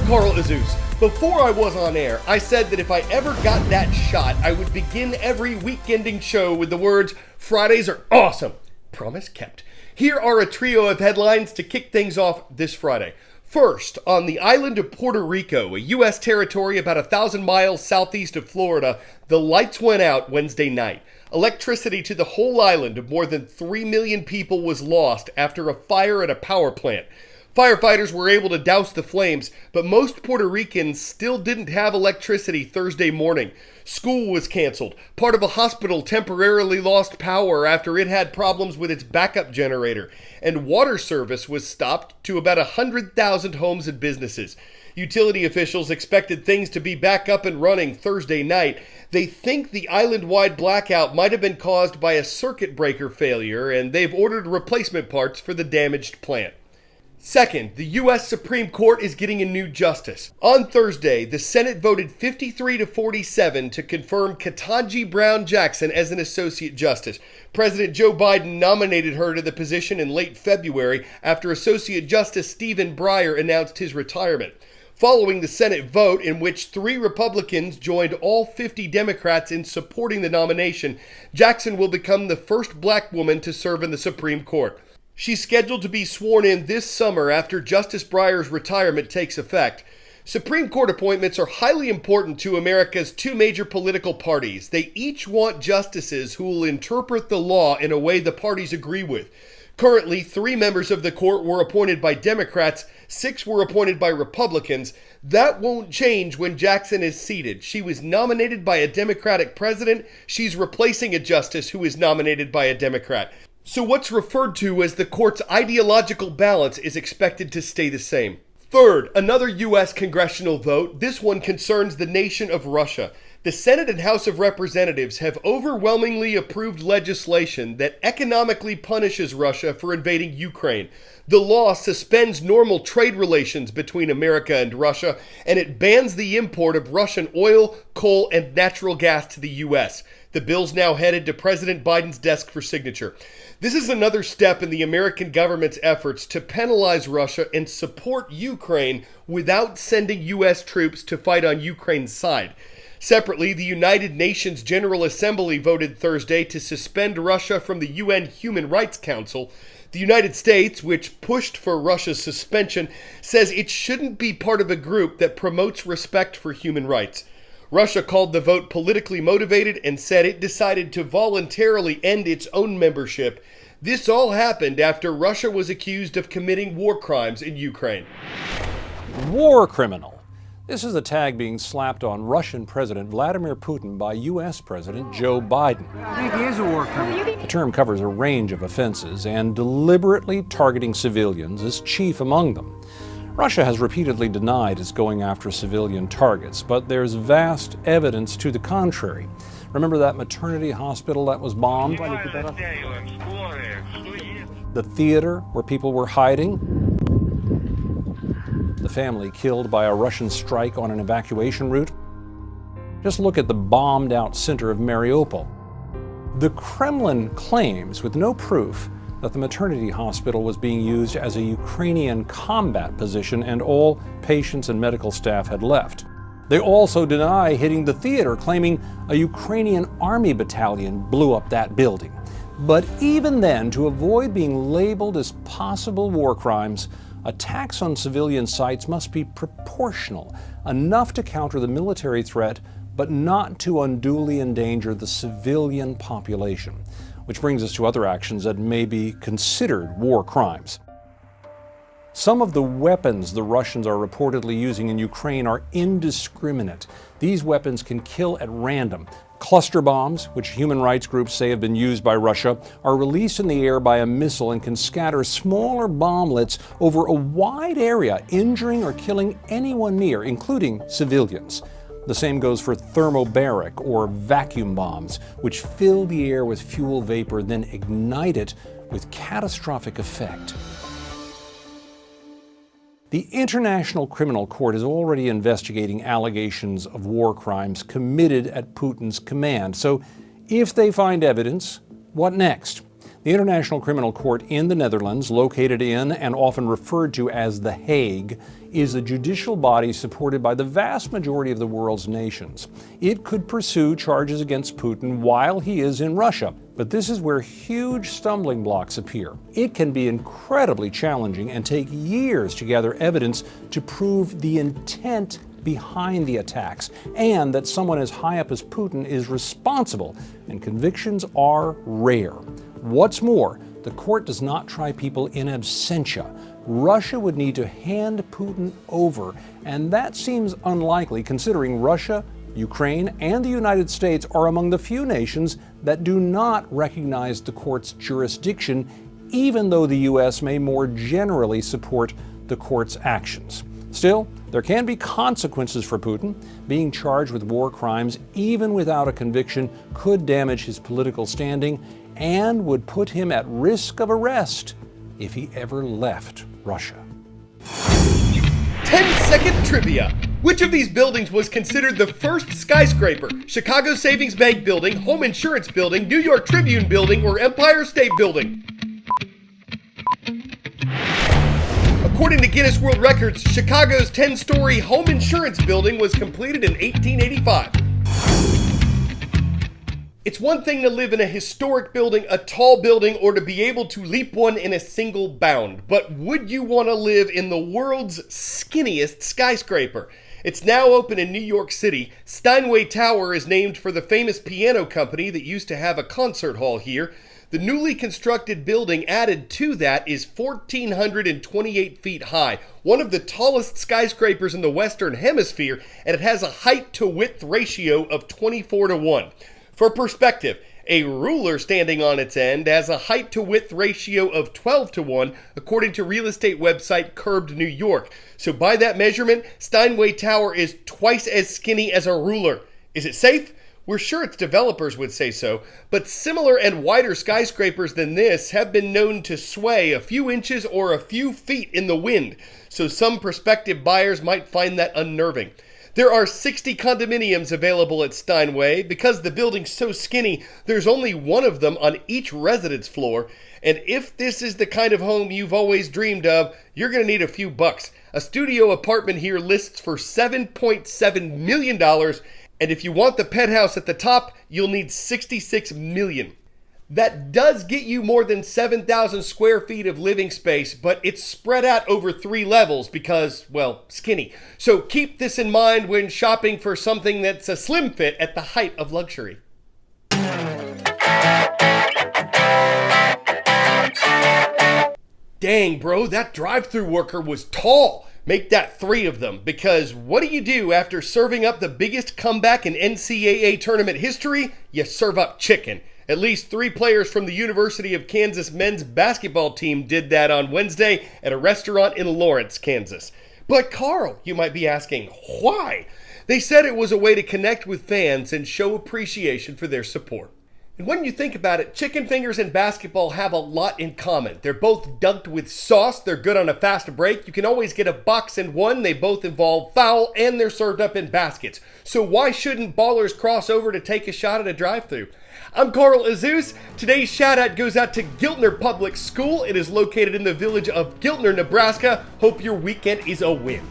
Carl Azus. Before I was on air, I said that if I ever got that shot, I would begin every weekending show with the words, "Fridays are awesome." Promise kept. Here are a trio of headlines to kick things off this Friday. First, on the island of Puerto Rico, a U.S. territory about 1,000 miles southeast of Florida, the lights went out Wednesday night. Electricity to the whole island of more than 3 million people was lost after a fire at a power plant. Firefighters were able to douse the flames, but most Puerto Ricans still didn't have electricity Thursday morning. School was canceled. Part of a hospital temporarily lost power after it had problems with its backup generator. And water service was stopped to about 100,000 homes and businesses. Utility officials expected things to be back up and running Thursday night. They think the island-wide blackout might have been caused by a circuit breaker failure, and they've ordered replacement parts for the damaged plant. Second, the U.S. Supreme Court is getting a new justice. On Thursday, the Senate voted 53-47 to confirm Ketanji Brown Jackson as an associate justice. President Joe Biden nominated her to the position in late February after Associate Justice Stephen Breyer announced his retirement. Following the Senate vote, in which 3 Republicans joined all 50 Democrats in supporting the nomination, Jackson will become the first black woman to serve in the Supreme Court. She's scheduled to be sworn in this summer after Justice Breyer's retirement takes effect. Supreme Court appointments are highly important to America's 2 major political parties. They each want justices who will interpret the law in a way the parties agree with. Currently, 3 members of the court were appointed by Democrats, 6 were appointed by Republicans. That won't change when Jackson is seated. She was nominated by a Democratic president. She's replacing a justice who is nominated by a Democrat. So what's referred to as the court's ideological balance is expected to stay the same. Third, another U.S. congressional vote. This one concerns the nation of Russia. The Senate and House of Representatives have overwhelmingly approved legislation that economically punishes Russia for invading Ukraine. The law suspends normal trade relations between America and Russia, and it bans the import of Russian oil, coal, and natural gas to the U.S. The bill's now headed to President Biden's desk for signature. This is another step in the American government's efforts to penalize Russia and support Ukraine without sending U.S. troops to fight on Ukraine's side. Separately, the United Nations General Assembly voted Thursday to suspend Russia from the UN Human Rights Council. The United States, which pushed for Russia's suspension, says it shouldn't be part of a group that promotes respect for human rights. Russia called the vote politically motivated and said it decided to voluntarily end its own membership. This all happened after Russia was accused of committing war crimes in Ukraine. War criminal. This is the tag being slapped on Russian President Vladimir Putin by U.S. President Joe Biden. I think he is a war criminal. The term covers a range of offenses, and deliberately targeting civilians is chief among them. Russia has repeatedly denied it's going after civilian targets, but there's vast evidence to the contrary. Remember that maternity hospital that was bombed? The theater where people were hiding? The family killed by a Russian strike on an evacuation route? Just look at the bombed-out center of Mariupol. The Kremlin claims, with no proof, that the maternity hospital was being used as a Ukrainian combat position and all patients and medical staff had left. They also deny hitting the theater, claiming a Ukrainian army battalion blew up that building. But even then, to avoid being labeled as possible war crimes, attacks on civilian sites must be proportional, enough to counter the military threat, but not to unduly endanger the civilian population. Which brings us to other actions that may be considered war crimes. Some of the weapons the Russians are reportedly using in Ukraine are indiscriminate. These weapons can kill at random. Cluster bombs, which human rights groups say have been used by Russia, are released in the air by a missile and can scatter smaller bomblets over a wide area, injuring or killing anyone near, including civilians. The same goes for thermobaric or vacuum bombs, which fill the air with fuel vapor, then ignite it with catastrophic effect. The International Criminal Court is already investigating allegations of war crimes committed at Putin's command. So if they find evidence, what next? The International Criminal Court in the Netherlands, located in and often referred to as The Hague, is a judicial body supported by the vast majority of the world's nations. It could pursue charges against Putin while he is in Russia. But this is where huge stumbling blocks appear. It can be incredibly challenging and take years to gather evidence to prove the intent behind the attacks, and that someone as high up as Putin is responsible, and convictions are rare. What's more, the court does not try people in absentia. Russia would need to hand Putin over, and that seems unlikely considering Russia, Ukraine, and the United States are among the few nations that do not recognize the court's jurisdiction, even though the U.S. may more generally support the court's actions. Still, there can be consequences for Putin. Being charged with war crimes, even without a conviction, could damage his political standing and would put him at risk of arrest if he ever left Russia. 10-second trivia. Which of these buildings was considered the first skyscraper? Chicago Savings Bank Building, Home Insurance Building, New York Tribune Building, or Empire State Building? According to Guinness World Records, Chicago's 10-story home insurance building was completed in 1885. It's one thing to live in a historic building, a tall building, or to be able to leap one in a single bound. But would you want to live in the world's skinniest skyscraper? It's now open in New York City. Steinway Tower is named for the famous piano company that used to have a concert hall here. The newly constructed building added to that is 1,428 feet high, one of the tallest skyscrapers in the Western Hemisphere, and it has a height-to-width ratio of 24-1. For perspective, a ruler standing on its end has a height-to-width ratio of 12-1, according to real estate website Curbed New York. So by that measurement, Steinway Tower is twice as skinny as a ruler. Is it safe? We're sure its developers would say so, but similar and wider skyscrapers than this have been known to sway a few inches or a few feet in the wind, so some prospective buyers might find that unnerving. There are 60 condominiums available at Steinway. Because the building's so skinny, there's only one of them on each residence floor, and if this is the kind of home you've always dreamed of, you're going to need a few bucks. A studio apartment here lists for $7.7 million, and if you want the penthouse at the top, you'll need $66 million. That does get you more than 7,000 square feet of living space, but it's spread out over 3 levels because, well, skinny. So keep this in mind when shopping for something that's a slim fit at the height of luxury. Dang, bro, that drive-thru worker was tall. Make that 3 of them, because what do you do after serving up the biggest comeback in NCAA tournament history? You serve up chicken. At least 3 players from the University of Kansas men's basketball team did that on Wednesday at a restaurant in Lawrence, Kansas. But Carl, you might be asking, why? They said it was a way to connect with fans and show appreciation for their support. And when you think about it, chicken fingers and basketball have a lot in common. They're both dunked with sauce, they're good on a fast break, you can always get a box in one, they both involve foul, and they're served up in baskets. So why shouldn't ballers cross over to take a shot at a drive-thru? I'm Carl Azus. Today's shout out goes out to Giltner Public School. It is located in the village of Giltner, Nebraska. Hope your weekend is a win.